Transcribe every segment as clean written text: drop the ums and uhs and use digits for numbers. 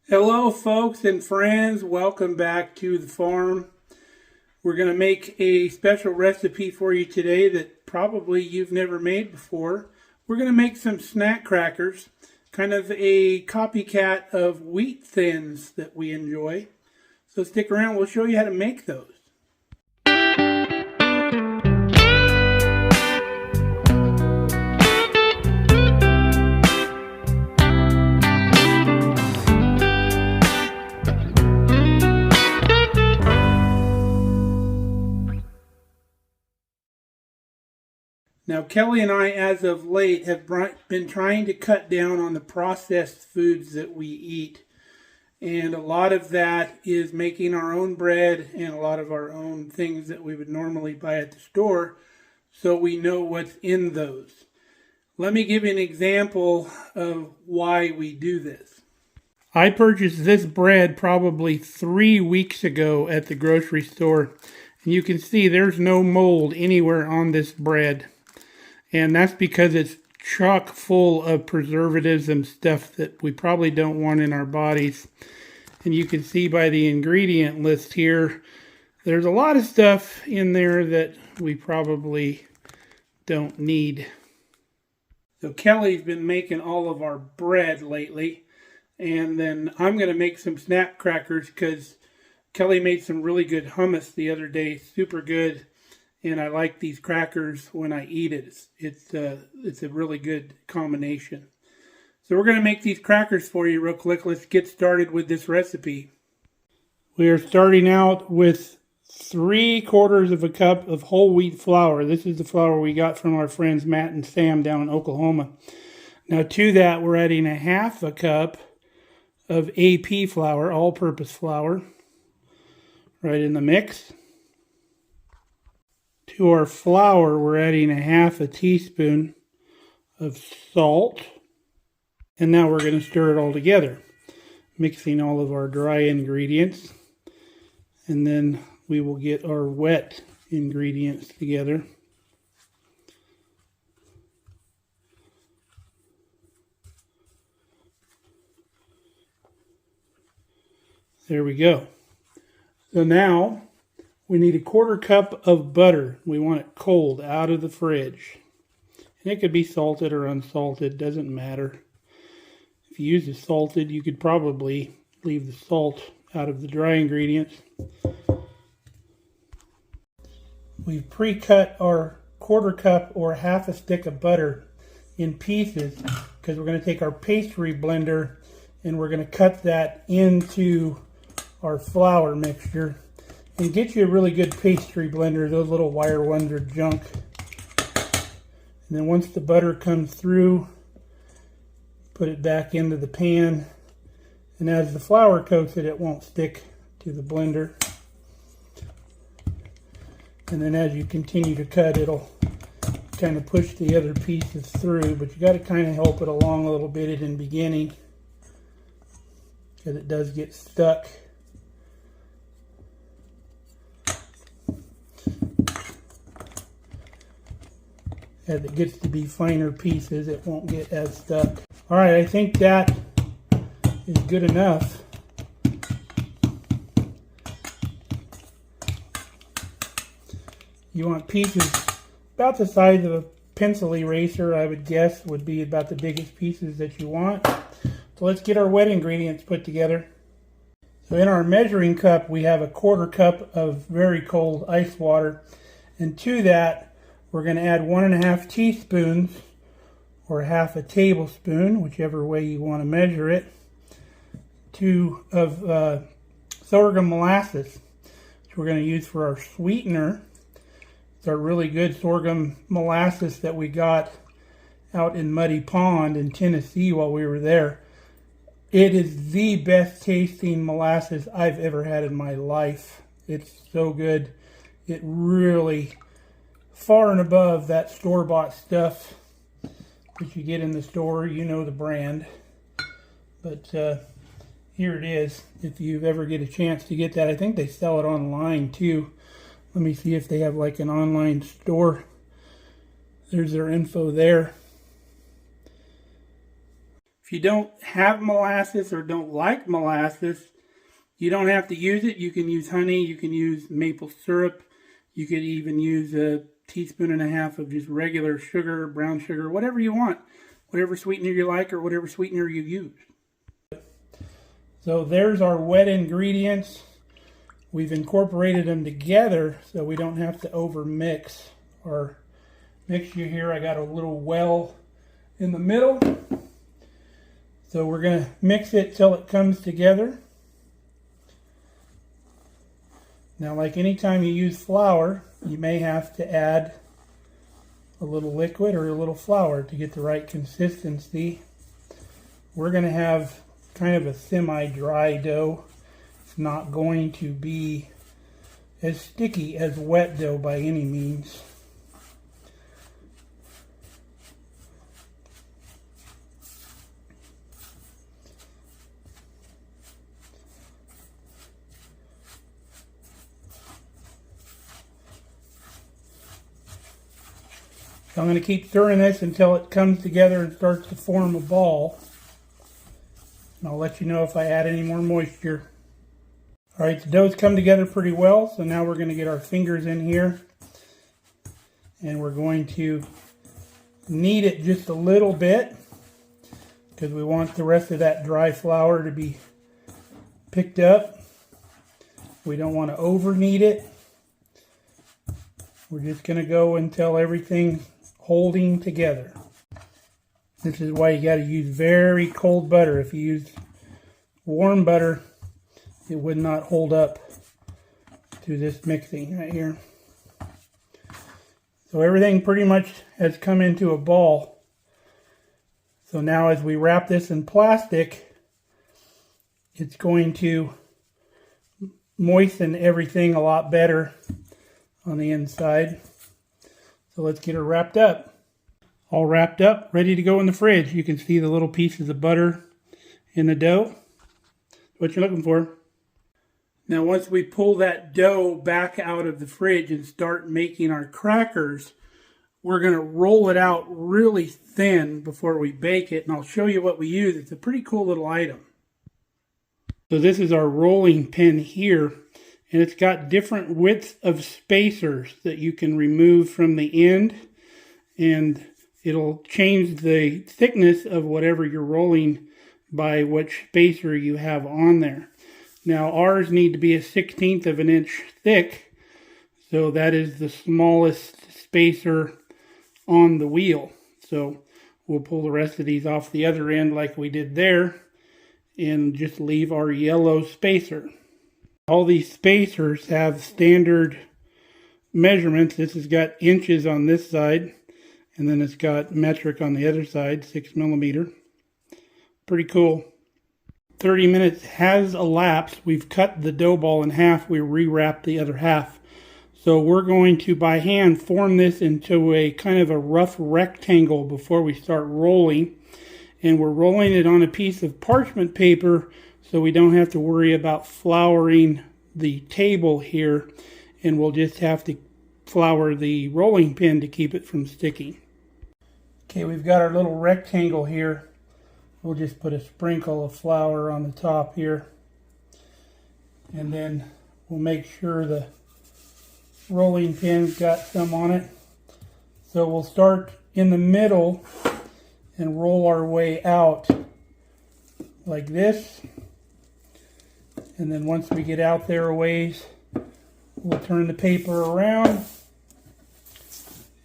Hello folks and friends, welcome back to the farm. We're going to make a special recipe for you today that probably you've never made before. We're going to make some snack crackers, kind of a copycat of wheat thins that we enjoy. So stick around, we'll show you how to make those. Now, Kelly and I, as of late, have been trying to cut down on the processed foods that we eat. And a lot of that is making our own bread and a lot of our own things that we would normally buy at the store, so we know what's in those. Let me give you an example of why we do this. I purchased this bread probably 3 weeks ago at the grocery store. And you can see there's no mold anywhere on this bread. And that's because it's chock full of preservatives and stuff that we probably don't want in our bodies. And you can see by the ingredient list here, there's a lot of stuff in there that we probably don't need. So Kelly's been making all of our bread lately. And then I'm going to make some snap crackers because Kelly made some really good hummus the other day. Super good. And I like these crackers when I eat it. It's a really good combination. So we're going to make these crackers for you real quick. Let's get started with this recipe. We are starting out with 3/4 of a cup of whole wheat flour. This is the flour we got from our friends Matt and Sam down in Oklahoma. Now to that we're adding 1/2 cup of AP flour, all-purpose flour, right in the mix. To our flour, we're adding 1/2 teaspoon of salt. And now we're going to stir it all together, mixing all of our dry ingredients. And then we will get our wet ingredients together. There we go. So now we need 1/4 cup of butter. We want it cold out of the fridge. And it could be salted or unsalted, doesn't matter. If you use the salted, you could probably leave the salt out of the dry ingredients. We've pre-cut our 1/4 cup or 1/2 stick of butter in pieces because we're going to take our pastry blender and we're going to cut that into our flour mixture. And get you a really good pastry blender. Those little wire ones are junk. And then once the butter comes through, put it back into the pan. And as the flour coats it, it won't stick to the blender. And then as you continue to cut, it'll kind of push the other pieces through. But you got to kind of help it along a little bit in the beginning, because it does get stuck. As it gets to be finer pieces, it won't get as stuck. All right, I think that is good enough. You want pieces about the size of a pencil eraser, I would guess, would be about the biggest pieces that you want. So let's get our wet ingredients put together. So in our measuring cup, we have 1/4 cup of very cold ice water. And to that, we're going to add 1.5 teaspoons or 1/2 tablespoon, whichever way you want to measure it, of sorghum molasses, which we're going to use for our sweetener. It's our really good sorghum molasses that we got out in Muddy Pond in Tennessee while we were there. It is the best tasting molasses I've ever had in my life. It's so good. It really, far and above that store-bought stuff that you get in the store. You know the brand. But here it is, if you ever get a chance to get that. I think they sell it online too. Let me see if they have like an online store. There's their info there. you don't have molasses or don't like molasses, you don't have to use it. You can use honey, you can use maple syrup, you could even use 1.5 teaspoons of just regular sugar, brown sugar, whatever you want, whatever sweetener you like or whatever sweetener you use. So there's our wet ingredients. We've incorporated them together so we don't have to over mix our mixture here. I got a little well in the middle. So we're going to mix it till it comes together. Now, like any time you use flour, you may have to add a little liquid or a little flour to get the right consistency. We're going to have kind of a semi-dry dough. It's not going to be as sticky as wet dough by any means. So I'm going to keep stirring this until it comes together and starts to form a ball. And I'll let you know if I add any more moisture. Alright, the dough's come together pretty well, so now we're going to get our fingers in here. And we're going to knead it just a little bit, because we want the rest of that dry flour to be picked up. We don't want to over knead it. We're just going to go until everything's holding together. This is why you got to use very cold butter. If you use warm butter, it would not hold up to this mixing right here. So everything pretty much has come into a ball. So now as we wrap this in plastic, it's going to moisten everything a lot better on the inside. So let's get her wrapped up. All wrapped up, ready to go in the fridge. You can see the little pieces of butter in the dough. What you're looking for. Now once we pull that dough back out of the fridge and start making our crackers, we're going to roll it out really thin before we bake it, and I'll show you what we use. It's a pretty cool little item. So this is our rolling pin here, and it's got different widths of spacers that you can remove from the end, and it'll change the thickness of whatever you're rolling by which spacer you have on there. Now ours need to be 1/16 of an inch thick, so that is the smallest spacer on the wheel. So we'll pull the rest of these off the other end like we did there and just leave our yellow spacer. All these spacers have standard measurements. This has got inches on this side, and then it's got metric on the other side, 6 millimeter. Pretty cool. 30 minutes has elapsed. We've cut the dough ball in half. We rewrapped the other half. So we're going to, by hand, form this into a kind of a rough rectangle before we start rolling. And we're rolling it on a piece of parchment paper so we don't have to worry about flouring the table here. And we'll just have to flour the rolling pin to keep it from sticking. Okay, we've got our little rectangle here. We'll just put a sprinkle of flour on the top here. And then we'll make sure the rolling pin's got some on it. So we'll start in the middle and roll our way out like this. And then once we get out there a ways, we'll turn the paper around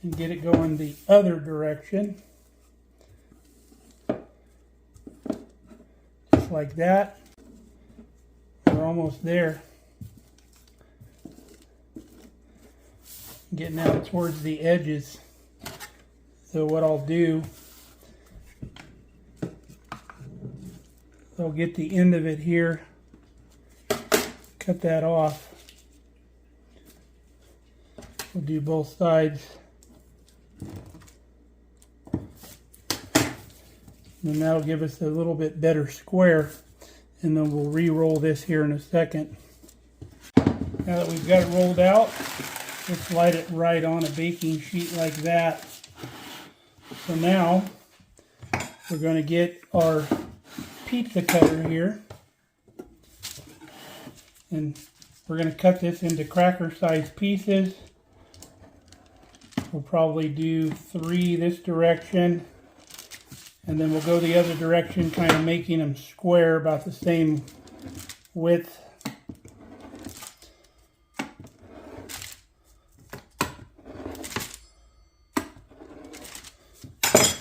and get it going the other direction. Just like that. We're almost there. Getting out towards the edges. So what I'll do, I'll get the end of it here, cut that off. We'll do both sides. And that'll give us a little bit better square. And then we'll re-roll this here in a second. Now that we've got it rolled out, let's slide it right on a baking sheet like that. So now we're going to get our pizza cutter here. And we're going to cut this into cracker-sized pieces. We'll probably do 3 this direction. And then we'll go the other direction, kind of making them square, about the same width.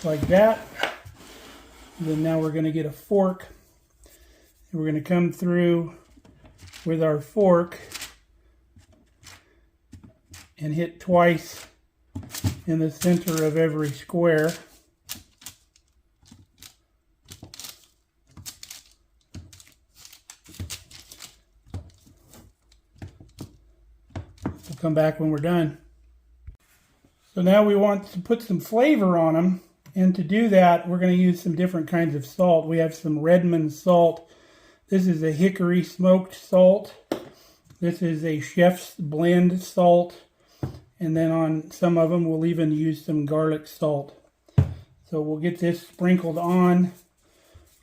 Like that. And then now we're going to get a fork. And we're going to come through with our fork and hit twice in the center of every square. We'll come back when we're done. So now we want to put some flavor on them, and to do that we're going to use some different kinds of salt. We have some Redmond salt. This is a hickory smoked salt. This is a chef's blend salt. And then on some of them we'll even use some garlic salt. So we'll get this sprinkled on.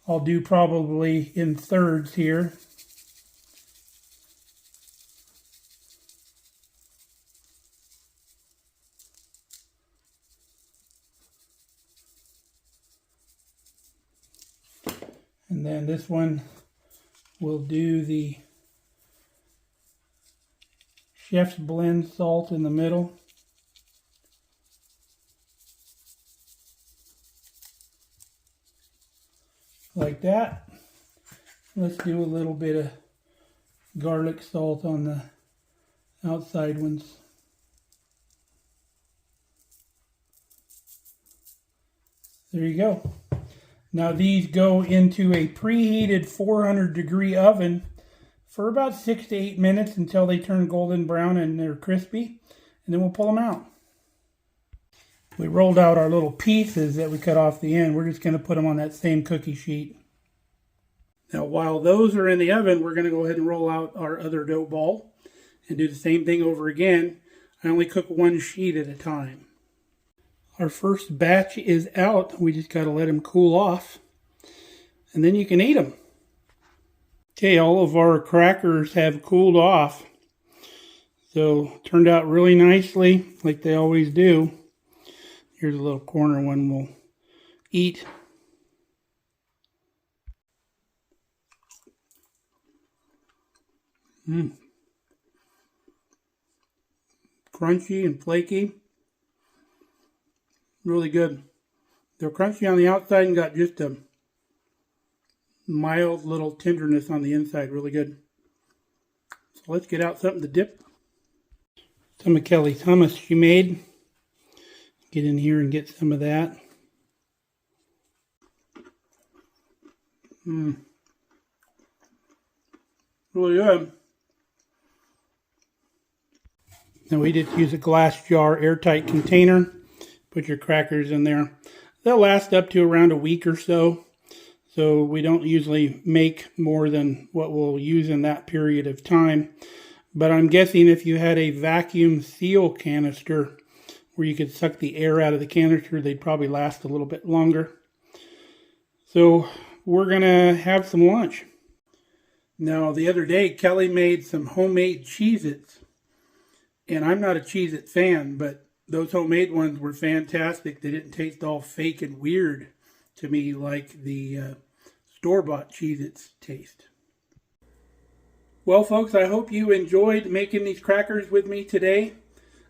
I'll do probably in thirds here. And then this one, we'll do the chef's blend salt in the middle. Like that. Let's do a little bit of garlic salt on the outside ones. There you go. Now these go into a preheated 400-degree oven for about 6 to 8 minutes until they turn golden brown and they're crispy. And then we'll pull them out. We rolled out our little pieces that we cut off the end. We're just going to put them on that same cookie sheet. Now while those are in the oven, we're going to go ahead and roll out our other dough ball and do the same thing over again. I only cook 1 sheet at a time. Our first batch is out. We just got to let them cool off. And then you can eat them. Okay, all of our crackers have cooled off. So, turned out really nicely, like they always do. Here's a little corner one we'll eat. Crunchy and flaky. Really good. They're crunchy on the outside and got just a mild little tenderness on the inside. Really good. So let's get out something to dip. Some of Kelly's hummus she made. Get in here and get some of that. Really good. Now we just use a glass jar, airtight container. Put your crackers in there. They'll last up to around a week or so. So we don't usually make more than what we'll use in that period of time. But I'm guessing if you had a vacuum seal canister where you could suck the air out of the canister, they'd probably last a little bit longer. So we're going to have some lunch. Now the other day, Kelly made some homemade Cheez-Its. And I'm not a Cheez-It fan, but those homemade ones were fantastic. They didn't taste all fake and weird to me like the store-bought Cheez-Its taste. Well, folks, I hope you enjoyed making these crackers with me today.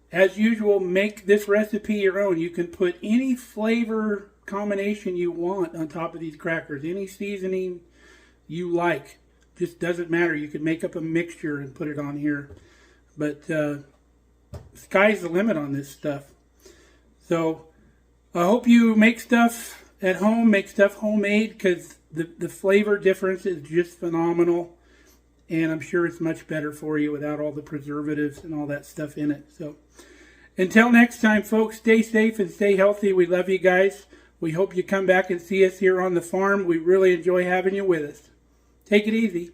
As usual, make this recipe your own. You can put any flavor combination you want on top of these crackers. Any seasoning you like. Just doesn't matter. You can make up a mixture and put it on here. But sky's the limit on this stuff. So I hope you make stuff at home, make stuff homemade, because the flavor difference is just phenomenal. And I'm sure it's much better for you without all the preservatives and all that stuff in it. So until next time, folks, stay safe and stay healthy. We love you guys. We hope you come back and see us here on the farm. We really enjoy having you with us. Take it easy.